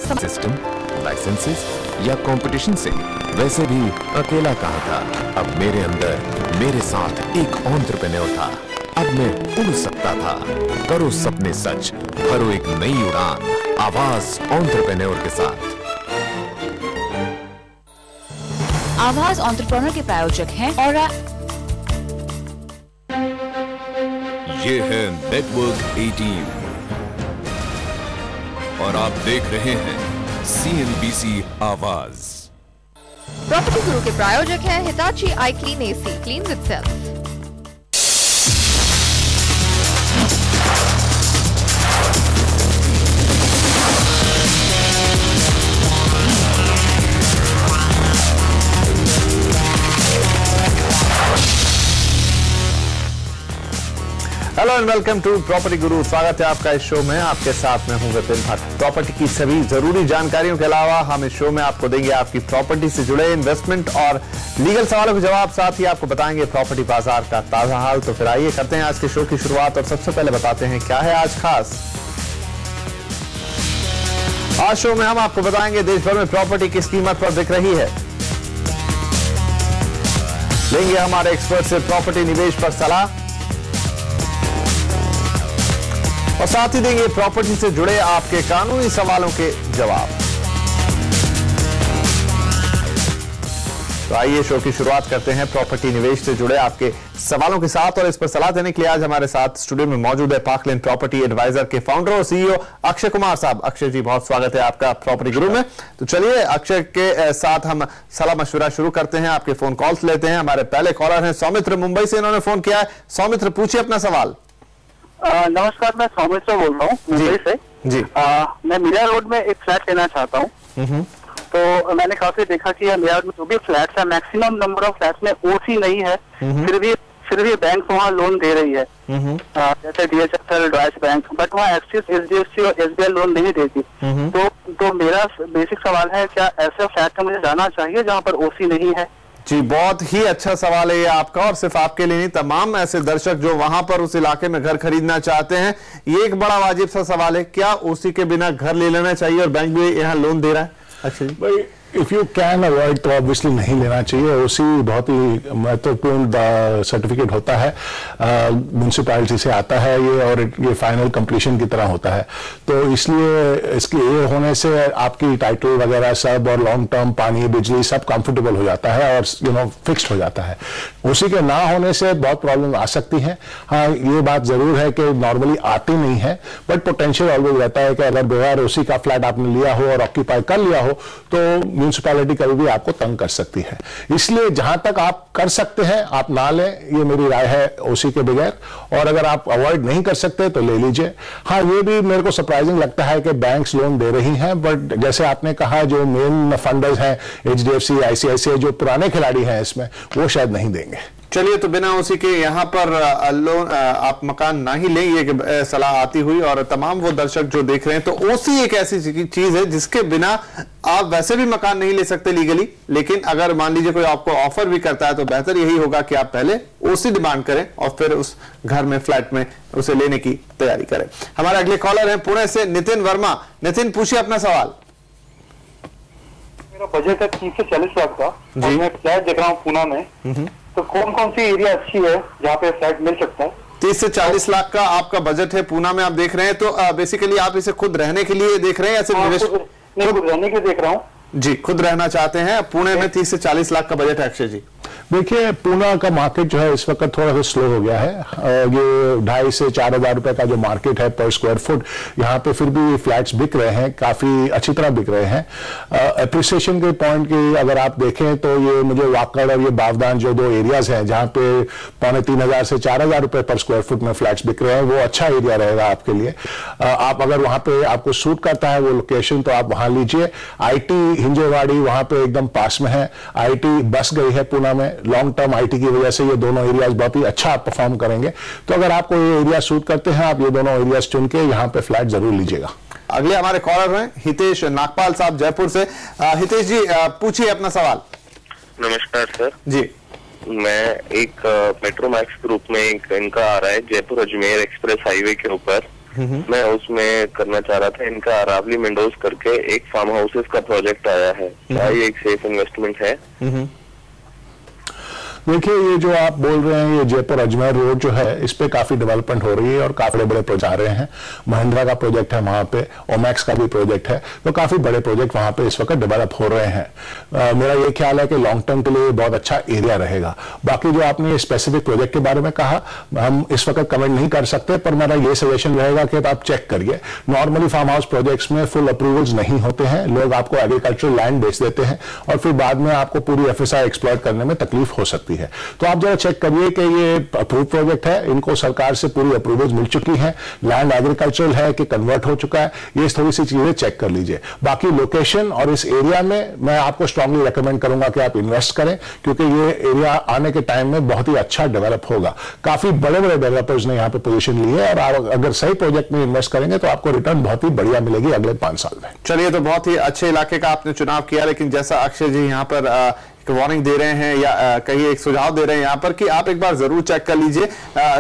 System, licences या competition से। वैसे भी अकेला कहाँ था, अब मेरे अंदर मेरे साथ एक एंटरप्रेन्योर था। अब मैं उड़ सकता था। करो सपने सच, भरो एक नई उड़ान, आवाज एंटरप्रेन्योर के साथ। आवाज एंटरप्रेन्योर के प्रायोजक हैं और ये है नेटवर्क 18 और आप देख रहे हैं CNBC आवाज। प्रॉपर्टी गुरु के प्रायोजक हैं Hitachi I clean AC, cleans itself. Hello and welcome to property Guru. स्वागत है आपका इस शो में। आपके साथ मैं हूं विपिन भट्ट। प्रॉपर्टी की सभी जरूरी जानकारियों के अलावा हम इस शो में आपको देंगे आपकी प्रॉपर्टी से जुड़े इन्वेस्टमेंट और लीगल सवालों के जवाब। साथ ही आपको बताएंगे प्रॉपर्टी बाजार का ताजा हाल। तो फिर आइए करते हैं आज के शो की शुरुआत और सबसे पहले बताते हैं क्या है आज खास। आज शो में हम आपको बताएंगे देश भर में प्रॉपर्टी किस कीमत पर बिक रही है। लेंगे हमारे एक्सपर्ट से प्रॉपर्टी निवेश पर सलाह और साथ ही देंगे प्रॉपर्टी से जुड़े आपके कानूनी सवालों के जवाब। तो आइए शो की शुरुआत करते हैं प्रॉपर्टी निवेश से जुड़े आपके सवालों के साथ। और इस पर सलाह देने के लिए आज हमारे साथ स्टूडियो में मौजूद है पार्कलैंड प्रॉपर्टी एडवाइजर के फाउंडर और सीईओ अक्षय कुमार साहब। अक्षय जी, बहुत स्वागत है आपका प्रॉपर्टी गुरु में। तो चलिए अक्षय के साथ हम सलाह मशवरा शुरू करते हैं। आपके फोन कॉल्स लेते हैं। हमारे पहले कॉलर हैं सौमित्र, मुंबई से इन्होंने फोन किया है। सौमित्र, पूछिए अपना सवाल। नमस्कार, मैं सौमित्र बोल रहा हूँ मुंबई से जी। मैं मीरा रोड में एक फ्लैट लेना चाहता हूँ। तो मैंने काफी देखा कि मीरा रोड में जो भी फ्लैट्स है, मैक्सिमम नंबर ऑफ फ्लैट्स में ओसी नहीं है, फिर भी बैंक वहाँ लोन दे रही है, जैसे DHFL, डॉइच बैंक, बट वहाँ एक्सिस, HDFC और SBI लोन नहीं देती। तो मेरा बेसिक सवाल है, क्या ऐसे फ्लैट में मुझे जाना चाहिए जहाँ पर ओसी नहीं है? जी, बहुत ही अच्छा सवाल है ये आपका, और सिर्फ आपके लिए नहीं, तमाम ऐसे दर्शक जो वहां पर उस इलाके में घर खरीदना चाहते हैं। ये एक बड़ा वाजिब सा सवाल है, क्या ओसी के बिना घर ले लेना चाहिए और बैंक भी यहाँ लोन दे रहा है? अच्छा जी भाई, इफ यू कैन अवॉइड तो ऑब्वियसली नहीं लेना चाहिए। ओसी बहुत ही महत्वपूर्ण सर्टिफिकेट होता है, म्यूनिसिपैलिटी से आता है ये, और ये फाइनल कंप्लीशन की तरह होता है। तो इसलिए इसके ये होने से आपकी टाइटल वगैरह सब और लॉन्ग टर्म पानी बिजली सब कंफर्टेबल हो जाता है और फिक्स्ड हो जाता है। ओसी के ना होने से बहुत प्रॉब्लम आ सकती है। हाँ, ये बात जरूर है कि नॉर्मली आती नहीं है, बट पोटेंशियल ऑलवेज रहता है कि अगर बगैर ओसी का फ्लैट आपने लिया हो और ऑक्यूपाई कर लिया हो तो म्यूनिसिपैलिटी कभी भी आपको तंग कर सकती है। इसलिए जहां तक आप कर सकते हैं आप ना लें, ये मेरी राय है ओसी के बगैर। और अगर आप अवॉइड नहीं कर सकते तो ले लीजिए। हाँ, ये भी मेरे को सरप्राइजिंग लगता है कि बैंक्स लोन दे रही हैं, बट जैसे आपने कहा जो मेन फंडर्स हैं HDFC, ICICI, जो पुराने खिलाड़ी हैं इसमें, वो शायद नहीं देंगे। चलिए, तो बिना ओसी के यहाँ पर लोन आप मकान ना ही लें, ये सलाह आती हुई। और तमाम वो दर्शक जो देख रहे हैं, तो ओसी एक ऐसी चीज है जिसके बिना आप वैसे भी मकान नहीं ले सकते लीगली, लेकिन अगर मान लीजिए कोई आपको ऑफर भी करता है तो बेहतर यही होगा कि आप पहले ओसी डिमांड करें और फिर उस घर में, फ्लैट में उसे लेने की तैयारी करें। हमारे अगले कॉलर है पुणे से नितिन वर्मा। नितिन, पूछिए अपना सवाल। मेरा बजट है 30 से 40 लाख का और मैं फ्लैट देख रहा हूँ पूना में, तो कौन कौन सी एरिया अच्छी है जहाँ पे फ्लैट मिल सकता है? 30 से 40 लाख का आपका बजट है, पूना में आप देख रहे हैं। तो बेसिकली आप इसे खुद रहने के लिए देख रहे हैं या सिर्फ निवेश? खुद रहने के लिए देख रहा हूँ जी, खुद रहना चाहते हैं। पुणे में 30 से 40 लाख का बजट है। अक्षय जी, देखिए, पूना का मार्केट जो है इस वक्त थोड़ा सा स्लो हो गया है। ये 2,500 से 4,000 रुपए का जो मार्केट है पर स्क्वायर फुट, यहाँ पे फिर भी फ्लैट्स बिक रहे हैं, काफी अच्छी तरह बिक रहे हैं। अप्रिसिएशन के पॉइंट की अगर आप देखें तो ये मुझे वाकड़ और ये बावदान जो दो एरियाज हैं जहाँ पे 3,500 से 4,000 रुपए पर स्क्वायर फुट में फ्लैट्स बिक रहे हैं, वो अच्छा एरिया रहेगा आपके लिए। आप अगर वहां पे आपको सूट करता है वो लोकेशन तो आप वहां लीजिए। IT हिंजेवाड़ी वहां पे एकदम पास में है। IT बस गई है पूना में, लॉन्ग टर्म IT की वजह से ये दोनों एरियाज बहुत ही अच्छा परफॉर्म करेंगे। तो अगर आपको ये एरिया सूट करते हैं, आप ये दोनों एरियाज चुन के यहाँ पे फ्लैट जरूर लीजिएगा। अगले हमारे कॉलर हैं हितेश नागपाल साहब जयपुर से। हितेश जी, पूछिए अपना सवाल। नमस्कार सर जी। मैं एक मेट्रो मैक्स ग्रुप में एक इनका आ रहा है जयपुर अजमेर एक्सप्रेस हाईवे के ऊपर मैं उसमें करना चाह रहा था। इनका अरावली मेंडोज करके एक फार्म हाउसेस का प्रोजेक्ट आया है, क्या ये एक सेफ इन्वेस्टमेंट है? देखिए, ये जो आप बोल रहे हैं, ये जयपुर अजमेर रोड जो है, इस पे काफी डेवलपमेंट हो रही है और काफी बड़े प्रोजेक्ट आ रहे हैं। महिंद्रा का प्रोजेक्ट है वहां पे, ओमैक्स का भी प्रोजेक्ट है, तो काफी बड़े प्रोजेक्ट वहां पे इस वक्त डेवलप हो रहे हैं। मेरा ये ख्याल है कि लॉन्ग टर्म के लिए बहुत अच्छा एरिया रहेगा। बाकी जो आपने स्पेसिफिक प्रोजेक्ट के बारे में कहा, हम इस वक्त कमेंट नहीं कर सकते, पर मेरा ये सजेशन रहेगा कि आप चेक करिए। नॉर्मली फार्म हाउस प्रोजेक्ट्स में फुल अप्रूवल्स नहीं होते हैं, लोग आपको एग्रीकल्चरल लैंड बेच देते हैं और फिर बाद में आपको पूरी एफएसआई एक्सप्लॉइट करने में तकलीफ हो सकती है। तो आप जरा चेक करिए कि ये अप्रूव प्रोजेक्ट है, इनको सरकार से पूरी अप्रूवल्स मिल चुकी हैं, लैंड एग्रीकल्चरल है कि कन्वर्ट हो चुका है, ये थोड़ी सी चीजें चेक कर लीजिए। बाकी लोकेशन और इस एरिया में मैं आपको स्ट्रांगली रेकमेंड करूंगा कि आप इन्वेस्ट करें, क्योंकि ये एरिया आने के टाइम में बहुत ही अच्छा डेवलप होगा। काफी बड़े बड़े डेवलपर्स ने यहाँ पे पोजीशन ली है और आप अगर सही प्रोजेक्ट में इन्वेस्ट करेंगे तो आपको रिटर्न बहुत ही बढ़िया मिलेगी अगले 5 साल में। चलिए, तो बहुत ही अच्छे इलाके का आपने चुनाव किया, लेकिन जैसा अक्षय जी यहाँ पर वार्निंग दे रहे हैं या कहिए एक सुझाव दे रहे हैं यहाँ पर कि आप एक बार जरूर चेक कर लीजिए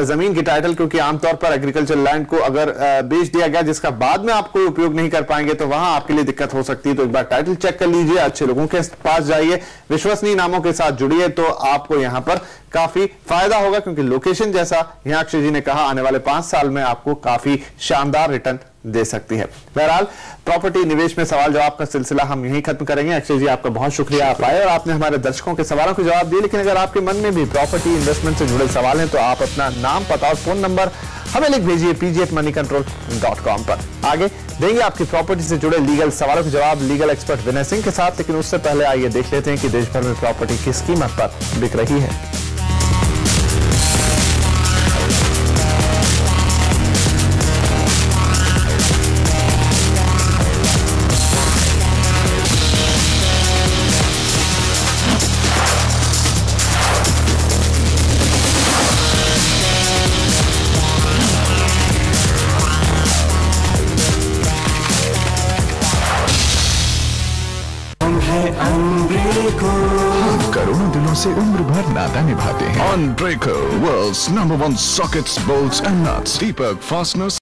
जमीन की टाइटल, क्योंकि आमतौर पर एग्रीकल्चर लैंड को अगर बेच दिया गया जिसका बाद में आप कोई उपयोग नहीं कर पाएंगे तो वहां आपके लिए दिक्कत हो सकती है। तो एक बार टाइटल चेक कर लीजिए, अच्छे लोगों के पास जाइए, विश्वसनीय नामों के साथ जुड़िए, तो आपको यहाँ पर काफी फायदा होगा, क्योंकि लोकेशन जैसा यहाँ अक्षय जी ने कहा आने वाले 5 साल में आपको काफी शानदार रिटर्न दे सकती है। बहरहाल, प्रॉपर्टी निवेश में सवाल जवाब का सिलसिला हम यहीं खत्म करेंगे। अक्षय जी, आपका बहुत शुक्रिया, आप आए और आपने हमारे दर्शकों के सवालों के जवाब दिए। लेकिन अगर आपके मन में भी प्रॉपर्टी इन्वेस्टमेंट से जुड़े सवाल हैं तो आप अपना नाम, पता और फोन नंबर हमें लिख भेजिए pg@moneycontrol.com पर। आगे देंगे आपकी प्रॉपर्टी से जुड़े लीगल सवालों के जवाब लीगल एक्सपर्ट विनय सिंह के साथ। लेकिन उससे पहले आइए देख लेते हैं कि देश भर में प्रॉपर्टी किस कीमत पर बिक रही है। करोड़ों दिलों से उम्र भर नाता निभाते हैं। Unbreaker, world's #1 sockets, bolts and nuts. Deepak Fasteners.